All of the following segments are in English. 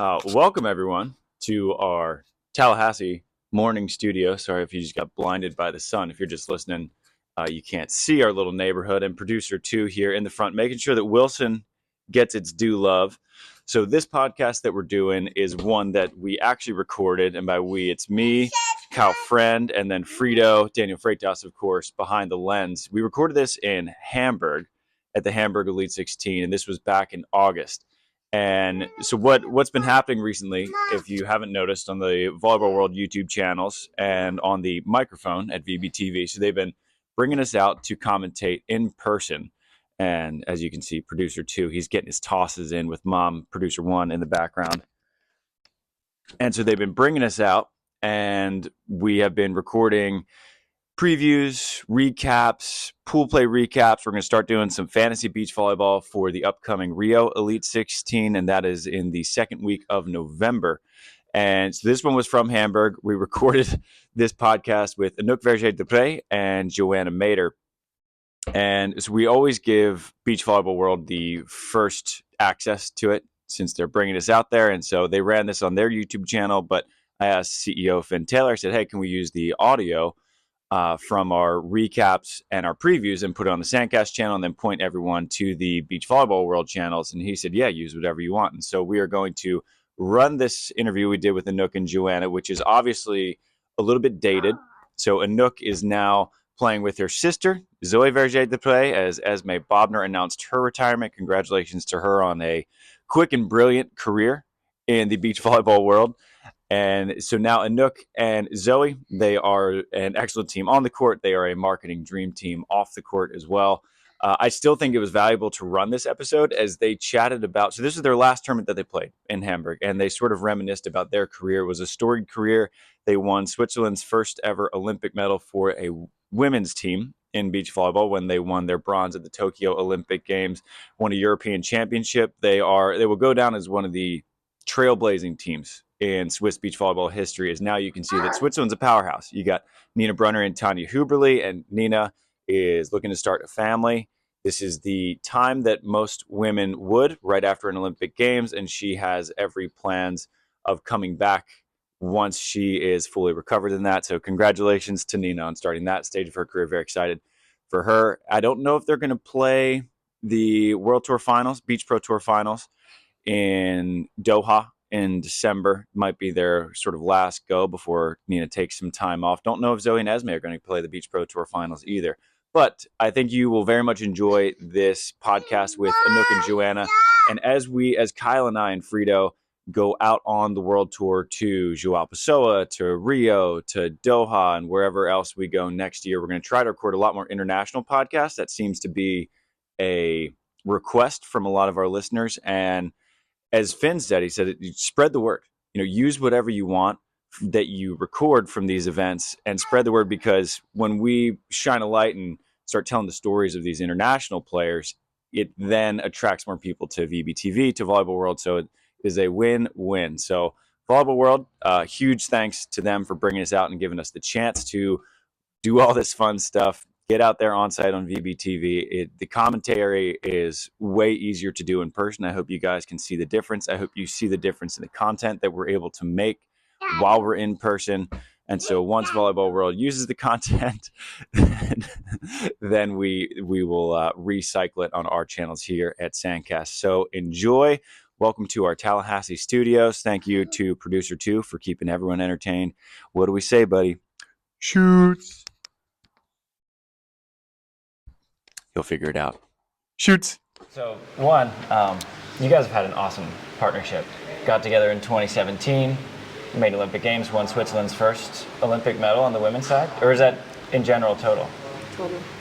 Welcome, everyone, to our Tallahassee morning studio. Sorry if you just got blinded by the sun. If you're just listening, you can't see our little neighborhood. And producer 2 here in the front, making sure that Wilson gets its due love. So this podcast that we're doing is one that we actually recorded. And by we, it's me, Kyle Friend, and then Frito, Daniel Freitas, of course, behind the lens. We recorded this in Hamburg at the Hamburg Elite16, and this was back in August. And so what's been happening recently, if you haven't noticed, on the Volleyball World YouTube channels and on the microphone at VBTV, so they've been bringing us out to commentate in person. And as you can see, producer 2, he's getting his tosses in with mom, producer 1 in the background. And so they've been bringing us out, and we have been recording previews, recaps, pool play recaps. We're going to start doing some fantasy beach volleyball for the upcoming Rio Elite 16, and that is in the second week of November. And so this one was from Hamburg. We recorded this podcast with Anouk Verge-Depre and Joana Mewhirter. And so we always give Beach Volleyball World the first access to it since they're bringing us out there. And so they ran this on their YouTube channel, but I asked CEO Finn Taylor, I said, hey, can we use the audio from our recaps and our previews and put it on the SANDCAST channel and then point everyone to the Beach Volleyball World channels? And he said, yeah, use whatever you want. And so we are going to run this interview we did with Anouk and Joana, which is obviously a little bit dated. So Anouk is now playing with her sister, Zoe Verge-Depre, as Esmee Bobner announced her retirement. Congratulations to her on a quick and brilliant career in the beach volleyball world. And so now Anouk and Zoe, they are an excellent team on the court. They are a marketing dream team off the court as well. I still think it was valuable to run this episode as they chatted about, so this is their last tournament that they played in Hamburg, and they sort of reminisced about their career. It was a storied career. They won Switzerland's first ever Olympic medal for a women's team in beach volleyball when they won their bronze at the Tokyo Olympic Games, won a European championship. They will go down as one of the trailblazing teams in Swiss beach volleyball history. As now you can see that Switzerland's a powerhouse. You got Nina Brunner and Tanja Huberli, and Nina is looking to start a family. This is the time that most women would right after an Olympic Games, and she has every plans of coming back once she is fully recovered in that. So congratulations to Nina on starting that stage of her career. Very excited for her. I don't know if they're going to play the World Tour Finals, Beach Pro Tour Finals in Doha in December. Might be their sort of last go before Nina takes some time off. Don't know if Zoe and Esmee are going to play the Beach Pro Tour Finals either. But I think you will very much enjoy this podcast with Anouk and Joana. And as Kyle and I and Frito go out on the world tour to João Pessoa, to Rio, to Doha, and wherever else we go next year, we're going to try to record a lot more international podcasts. That seems to be a request from a lot of our listeners. And as Finn said, he said, spread the word. Use whatever you want that you record from these events and spread the word, because when we shine a light and start telling the stories of these international players, it then attracts more people to VBTV, to Volleyball World. So it is a win-win. So Volleyball World, huge thanks to them for bringing us out and giving us the chance to do all this fun stuff. Get out there on site on VBTV. The commentary is way easier to do in person. I hope you guys can see the difference. I hope you see the difference in the content that we're able to make while we're in person. And so once Volleyball World uses the content, then we will recycle it on our channels here at SANDCAST. So enjoy. Welcome to our Tallahassee studios. Thank you to producer 2 for keeping everyone entertained. What do we say, buddy? Shoots. You'll figure it out. Shoots. So one, you guys have had an awesome partnership. Got together in 2017. Made Olympic Games, won Switzerland's first Olympic medal on the women's side? Or is that in general total?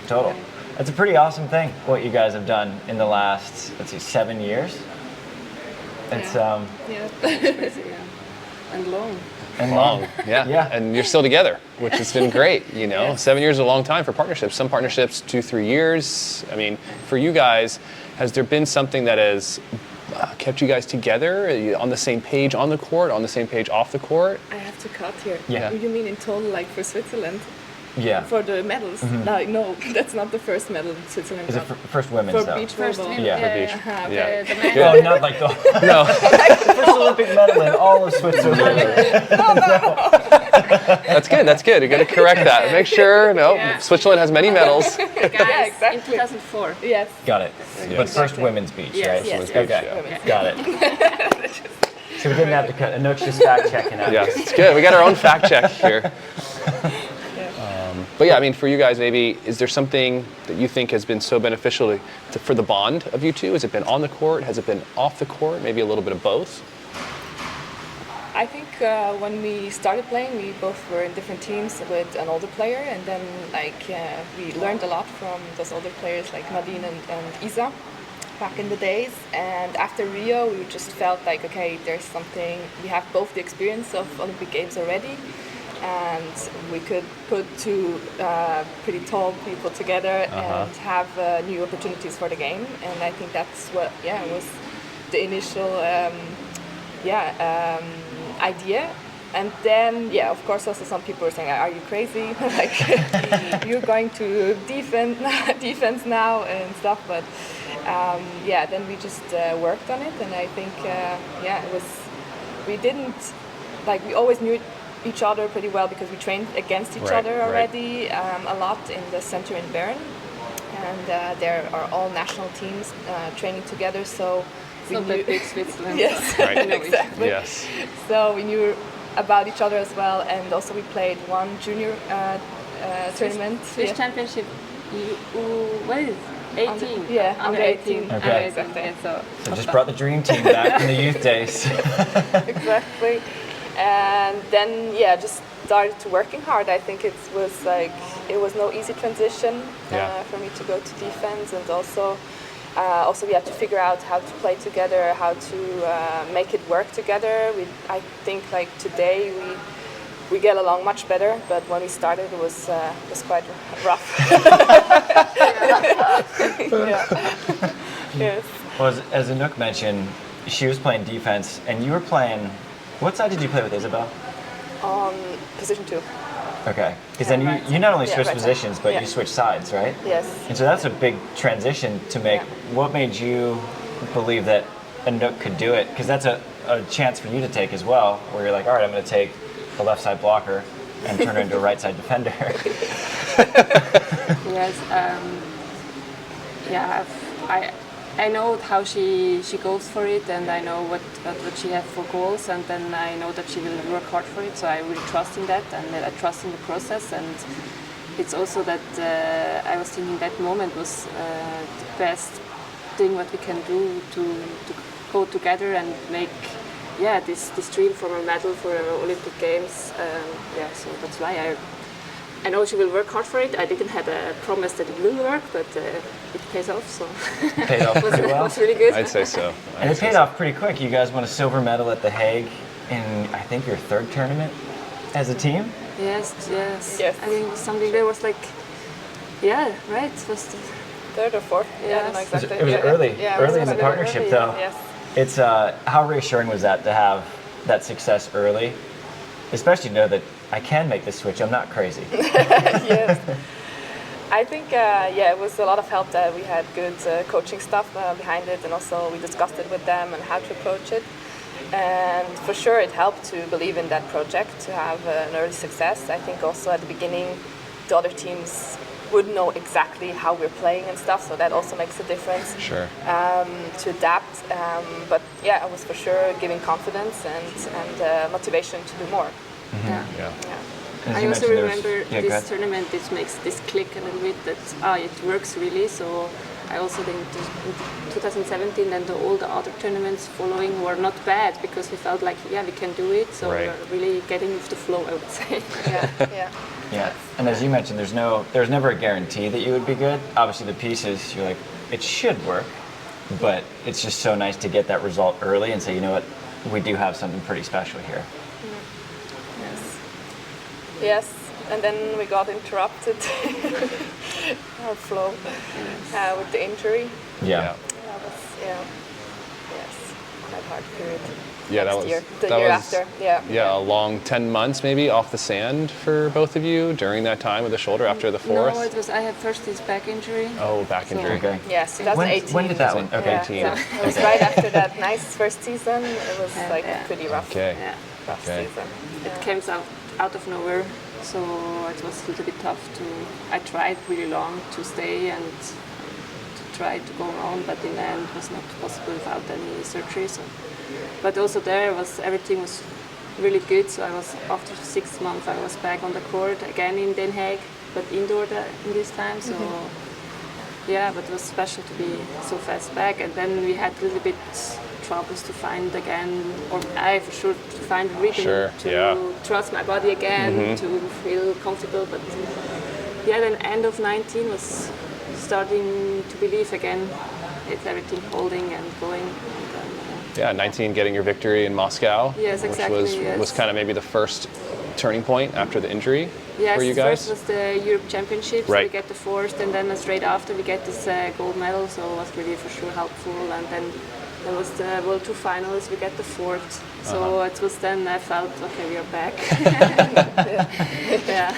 Total. Yeah. That's a pretty awesome thing, what you guys have done in the last, 7 years. It's yeah, crazy, yeah. And long. Yeah. And you're still together, which has been great, Yeah. 7 years is a long time for partnerships. Some partnerships 2-3 years. I mean, for you guys, has there been something that has kept you guys together? Are you on the same page on the court, on the same page off the court? I have to cut here. Yeah. You mean in total, like for Switzerland? for the medals. Like, no, that's not the first medal Switzerland Is it got. first women's For though? beach First volleyball. women, Yeah. For beach. The Yeah. men. Oh, not like the No. first Olympic medal in all of Switzerland. That's good. That's good. You got to correct that. Make sure. No, Yeah. Switzerland has many medals. Guys, exactly. in 2004. Yes. Got it. But first women's beach, Yes, right? yes, Okay. yes. Women's. Got it. So we didn't have to cut. Anouk's just fact checking out. Yeah, it's good. We got our own fact check here. But yeah, I mean, for you guys, maybe is there something that you think has been so beneficial for the bond of you two? Has it been on the court? Has it been off the court? Maybe a little bit of both. I think when we started playing, we both were in different teams with an older player, and then we learned a lot from those older players like Nadine and Isa back in the days. And after Rio, we just felt like, okay, there's something. We have both the experience of Olympic Games already, and we could put two pretty tall people together and have new opportunities for the game. And I think that's what, was the initial, idea. And then, of course, also some people were saying, "Are you crazy? Like, you're going to defense now and stuff." But then we just worked on it, and I think, it was. We didn't we always knew each other pretty well because we trained against each other already a lot in the center in Bern, and there are all national teams training together. So. It's not that big Switzerland. Yes, Right. exactly. Yes. So we knew about each other as well, and also we played one junior tournament. Swiss Championship, what is it? 18? Yeah, under 18. Okay. Under 18, Exactly. yeah, So just brought the dream team back from the youth days. Exactly. And then just started to working hard. I think it was no easy transition for me to go to defense, and also we had to figure out how to play together, how to make it work together. I think today we get along much better, but when we started it was quite rough. Yes. Well, as Anouk mentioned, she was playing defense, and you were playing. What side did you play with, Isabel? On position 2. Okay, because then you not only switched right side. positions, but Yeah. you switched sides, right? Yes. And so that's a big transition to make. Yeah. What made you believe that Anouk could do it? Because that's a chance for you to take as well, where you're like, all right, I'm going to take the left side blocker and turn her into a right side defender. Yes, I know how she goes for it, and I know what she has for goals, and then I know that she will work hard for it. So I really trust in that, and I trust in the process. And it's also that I was thinking that moment was the best thing what we can do to go together and make this dream for a medal for Olympic Games. So that's why I know she will work hard for it. I didn't have a promise that it will work, but it pays off. So Paid off pretty well. was really good. I'd say so. And it paid off pretty quick. You guys won a silver medal at The Hague in, I think, your third tournament as a team? Yes. Yes. I think something there was right. It was Third or fourth? Yeah, I don't know Yes. exactly. It was early, Yeah, early in the really partnership, early, though. Yes. It's how reassuring was that to have that success early, especially to know that I can make this switch. I'm not crazy. Yes. I think, it was a lot of help that we had good coaching stuff behind it, and also we discussed it with them and how to approach it. And for sure it helped to believe in that project, to have an early success. I think also at the beginning the other teams would know exactly how we're playing and stuff, so that also makes a difference. Sure. To adapt. But it was for sure giving confidence and motivation to do more. Yeah. As I you also mentioned, remember go this ahead. tournament. This makes this click a little bit that it works really. So I also think in 2017 and all the other tournaments following were not bad because we felt like we can do it. So Right. we're really getting with the flow, I would say. Yeah, and as you mentioned, there's never a guarantee that you would be good. Obviously, the pieces, you're like, it should work, but it's just so nice to get that result early and say, you know what, we do have something pretty special here. Yes, and then we got interrupted our flow with the injury. Yeah. That was yes, quite hard period. Yeah, next year, the that year was, after. Yeah. Yeah, a long 10 months maybe off the sand for both of you during that time with the shoulder after the fourth. No, it was. I had first this back injury. Oh, back injury. Okay. Yes, 2018. When did that one? Okay. Yeah, 18. so it was right after that nice first season. It was like pretty rough. Okay. Yeah. Rough Okay. season. It came out of nowhere, so it was a little bit tough to. I tried really long to stay and to try to go on, but in the end it was not possible without any surgery. So, but also there was everything was really good. So I was after 6 months I was back on the court again in Den Haag, but indoor in this time. So yeah, but it was special to be so fast back. And then we had a little bit troubles to find again, or I for sure to find rhythm to trust my body again, to feel comfortable. But yeah, then end of 19 was starting to believe again. It's everything holding and going. And then, 19 getting your victory in Moscow. Yes, exactly. Which was kind of maybe the first turning point after the injury yes, for you guys. First was the Europe Championships. Right. We get the fourth, and then straight after we get this gold medal. So it was really for sure helpful. And then there was the World Tour finals. We get the fourth. So it was then I felt okay, we are back. yeah.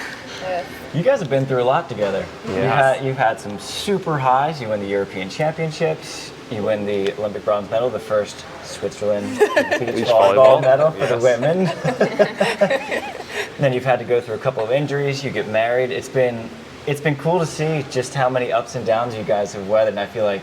You guys have been through a lot together. Yeah. You've had some super highs. You win the European Championships. You win the Olympic bronze medal, the first Switzerland beach volleyball medal for the women. Then you've had to go through a couple of injuries. You get married. It's been cool to see just how many ups and downs you guys have weathered. And I feel like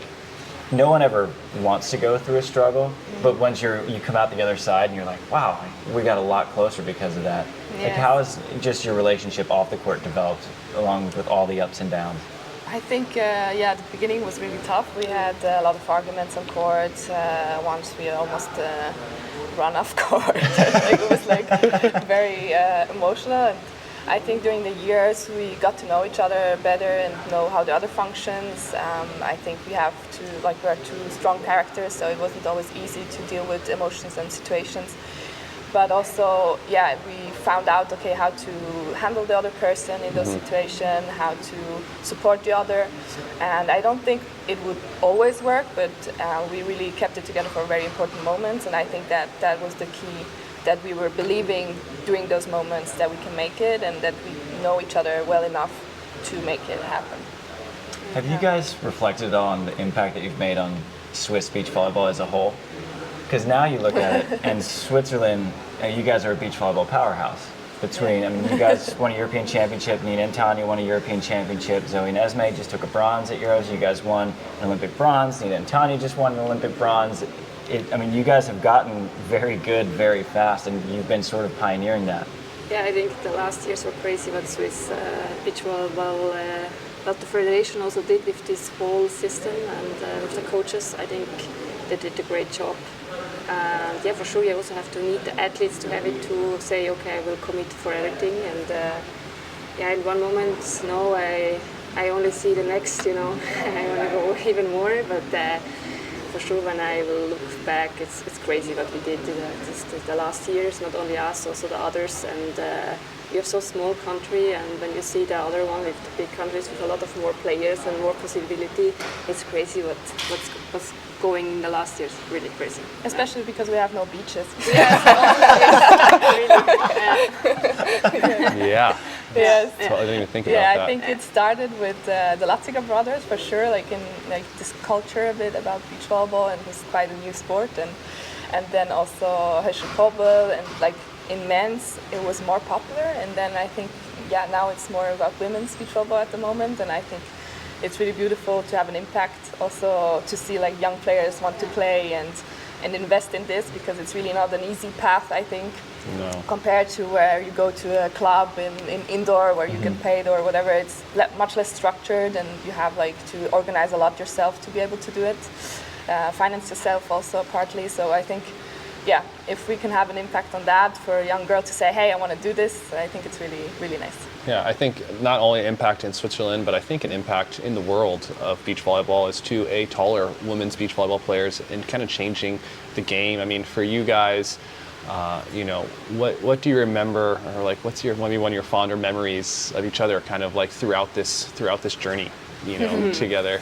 no one ever wants to go through a struggle, but once you come out the other side and you're like, wow, we got a lot closer because of that. Yeah. Like, how has just your relationship off the court developed along with all the ups and downs? I think, the beginning was really tough. We had a lot of arguments on court. Once we almost run off court. It was like very emotional. And I think during the years we got to know each other better and know how the other functions. I think we're two strong characters, so it wasn't always easy to deal with emotions and situations. But also, we found out, how to handle the other person in those situations, how to support the other. And I don't think it would always work, but we really kept it together for very important moments. And I think that was the key, that we were believing during those moments that we can make it and that we know each other well enough to make it happen. Have you guys reflected on the impact that you've made on Swiss beach volleyball as a whole? Because now you look at it, and Switzerland, you guys are a beach volleyball powerhouse. You guys won a European Championship, Nina and Tanja won a European Championship, Zoe and Esmee just took a bronze at Euros, you guys won an Olympic bronze, Nina and Tanja just won an Olympic bronze. You guys have gotten very good very fast, and you've been sort of pioneering that. Yeah, I think the last years were crazy what Swiss beach volleyball, what the federation also did with this whole system and with the coaches. I think they did a great job. And for sure, you also have to need the athletes to have it to say, okay, I will commit for everything. And in one moment, no, I only see the next, I want to go even more. But for sure, when I will look back, it's crazy what we did the last years, not only us, also the others. And we have so small country, and when you see the other one with the big countries with a lot of more players and more possibility, it's crazy what's going in the last years, really crazy. Especially because we have no beaches. Yeah. Yes. So I didn't even think about Yeah, that. I think it started with the Latziger brothers for sure, like in this culture a bit about beach volleyball, and it was quite a new sport, and then also Herschel Kobel, and like in men's it was more popular, and then I think now it's more about women's beach volleyball at the moment, and I think it's really beautiful to have an impact, also to see like young players want to play and invest in this, because it's really not an easy path, I think. No. Compared to where you go to a club in indoor where you get paid or whatever. It's much less structured, and you have like to organize a lot yourself to be able to do it, finance yourself also partly. So I think if we can have an impact on that for a young girl to say, hey, I want to do this, I think it's really, really nice. Yeah, I think not only impact in Switzerland, but I think an impact in the world of beach volleyball is to taller women's beach volleyball players and kind of changing the game. I mean, for you guys, what do you remember, or like what's maybe one of your fonder memories of each other kind of like throughout this journey, together?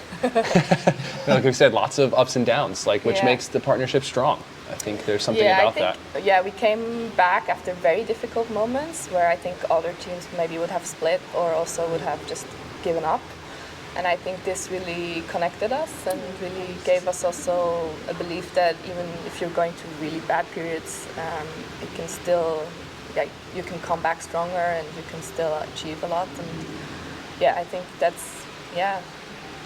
Like we said, lots of ups and downs, which makes the partnership strong. I think there's something about that. Yeah, we came back after very difficult moments where I think other teams maybe would have split or also would have just given up. And I think this really connected us and really gave us also a belief that even if you're going through really bad periods, it can still, you can come back stronger and you can still achieve a lot. And yeah, I think that's,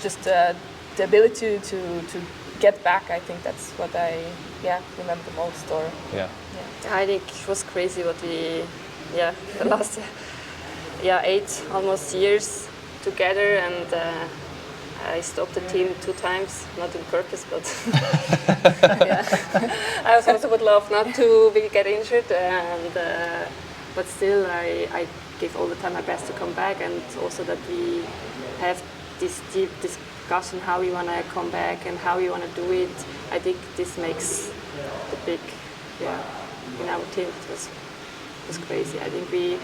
just the ability to get back. I think that's what I remember most. Or I think it was crazy what we the last 8 almost years together, and I stopped the team 2 times, not on purpose, but I also would love not to get injured, and but still I give all the time my best to come back, and also that we have this deep discussion how we want to come back and how we want to do it. I think this makes the big in our team. It was crazy. I think we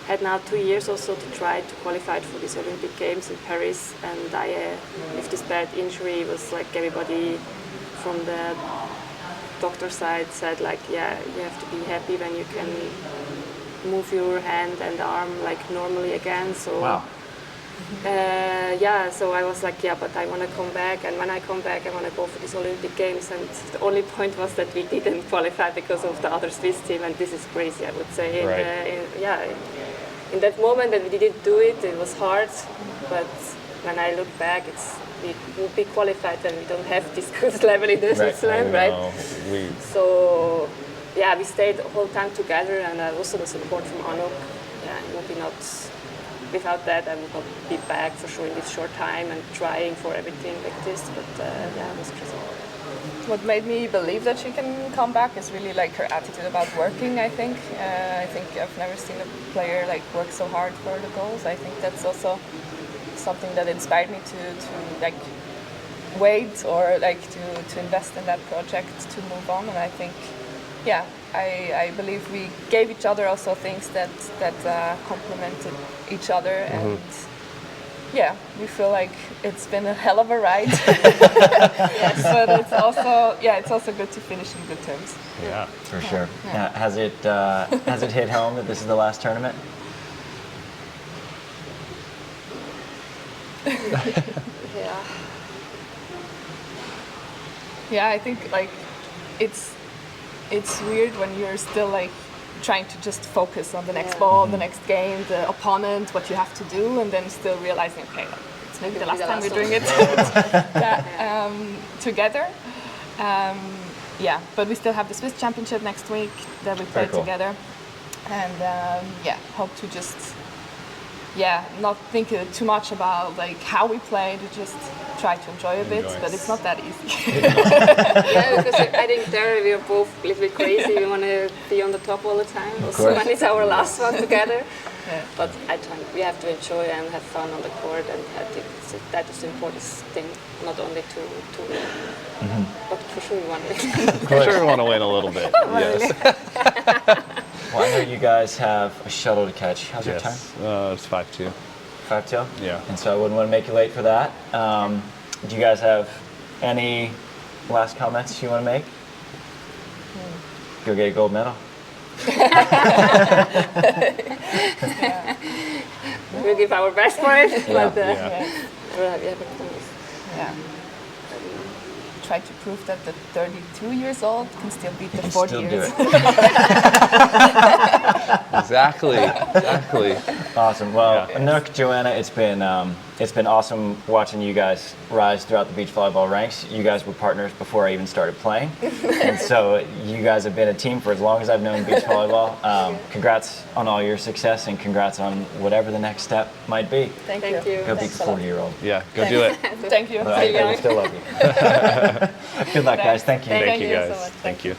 had now 2 years also to try to qualify for these Olympic Games in Paris, and I with this bad injury, it was like everybody from the doctor side said like, you have to be happy when you can move your hand and arm like normally again. So wow. So I was like, but I want to come back, and when I come back I want to go for these Olympic Games, and the only point was that we didn't qualify because of the other Swiss team, and this is crazy, I would say. Right. In that moment that we didn't do it, it was hard, but when I look back, we would be qualified and we don't have this good level in Switzerland, right? So we stayed the whole time together, and also the support from Anouk. It would be not. Without that, I would not be back for sure in this short time and trying for everything like this. But it was crazy. What made me believe that she can come back is really like her attitude about working. I think I've never seen a player like work so hard for the goals. I think that's also something that inspired me to like wait or like to invest in that project to move on. And I think I believe we gave each other also things that complemented each other, and we feel like it's been a hell of a ride. But it's also good to finish in good terms. Yeah, for sure. Has it hit home that this is the last tournament? I think like it's weird when you're still like trying to just focus on the next ball, the next game, the opponent, what you have to do, and then still realizing, okay, it's maybe the last time we're doing it together. But we still have the Swiss Championship next week that we play together, and hope to just not think too much about like how we play, to just try to enjoy a bit, but it's not that easy. Because I think there we are both a little bit crazy. We want to be on the top all the time. Also, when it's our last one together. But we have to enjoy and have fun on the court, and I think that is the important thing. Not only to win, but for sure we want to win. For sure we want to win a little bit. Yes. Well, I know you guys have a shuttle to catch. How's your time? It's 5-2. 5-2? Yeah. And so I wouldn't want to make you late for that. Do you guys have any last comments you want to make? Go get a gold medal. We'll give our best for it. Try to prove that the 32 years old can still beat the 40 still years. Do it. Exactly. Awesome. Well, Anouk, Joana, it's been awesome watching you guys rise throughout the beach volleyball ranks. You guys were partners before I even started playing, and so you guys have been a team for as long as I've known beach volleyball. Congrats on all your success, and congrats on whatever the next step might be. Thank you. Go beat the 40-year-old. Yeah, go do it. Thank you. I still love you. Good luck, guys. Thank you. Thank you, so guys. much. Thank you.